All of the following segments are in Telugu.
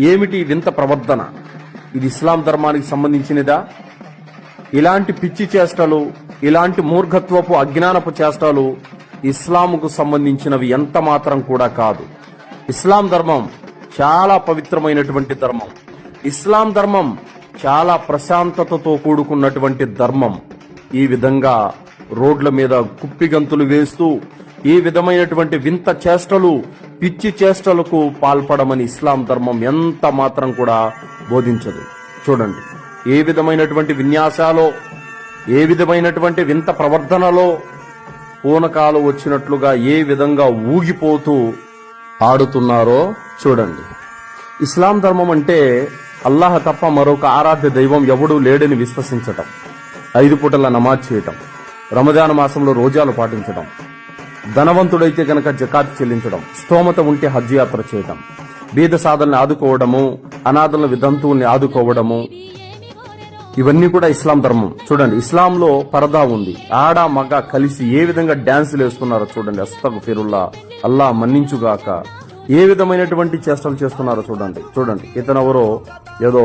ఏమిటి వింత ప్రవర్తన? ఇది ఇస్లాం ధర్మానికి సంబంధించినదా? ఇలాంటి పిచ్చి చేష్టలు, ఇలాంటి మూర్ఖత్వపు అజ్ఞానపు చేష్టలు ఇస్లాంకు సంబంధించినవి ఎంత మాత్రం కూడా కాదు. ఇస్లాం ధర్మం చాలా పవిత్రమైనటువంటి ధర్మం. ఇస్లాం ధర్మం చాలా ప్రశాంతతతో కూడుకున్నటువంటి ధర్మం. ఈ విధంగా రోడ్ల మీద కుప్పిగంతులు వేస్తూ ఈ విధమైనటువంటి వింత చేష్టలు, పిచ్చి చేష్టలకు పాల్పడమని ఇస్లాం ధర్మం ఎంత మాత్రం కూడా బోధించదు. చూడండి, ఏ విధమైనటువంటి విన్యాసాలో, ఏ విధమైనటువంటి వింత ప్రవర్తనలో పూనకాలు వచ్చినట్లుగా ఏ విధంగా ఊగిపోతూ ఆడుతున్నారో చూడండి. ఇస్లాం ధర్మం అంటే అల్లాహ్ తప్ప మరొక ఆరాధ్య దైవం ఎవడూ లేడని విశ్వసించటం, 5 పూటల నమాజ్ చేయటం, రమజాన్ మాసంలో రోజాలు పాటించడం, ధనవంతుడైతే గనక జకాత్ చెల్లించడం, స్తోమత ఉంటే హజ్ యాత్ర చేయటం, బీద సాధనని ఆదుకోవడము, అనాథల వితంతువుల్ని ఆదుకోవడము, ఇవన్నీ కూడా ఇస్లాం ధర్మం. చూడండి, ఇస్లాంలో పరదా ఉంది. ఆడ మగ కలిసి ఏ విధంగా డాన్సులు వేస్తున్నారో చూడండి. అస్తగ్ఫిరుల్లా, అల్లా మన్నించుగాక. ఏ విధమైనటువంటి చేష్టలు చేస్తున్నారో చూడండి. చూడండి, ఇతనెవరో ఏదో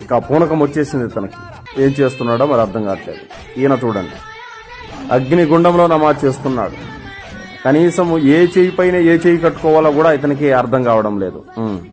ఇక పూనకం వచ్చేసింది ఇతనికి. ఏం చేస్తున్నాడో మరి అర్థం కావట్లేదు. ఈయన చూడండి, అగ్నిగుండంలో నమాజ్ చేస్తున్నాడు. కనీసం ఏ చేయి పైన ఏ చేయి కట్టుకోవాలో కూడా ఇతనికి అర్థం కావడం లేదు.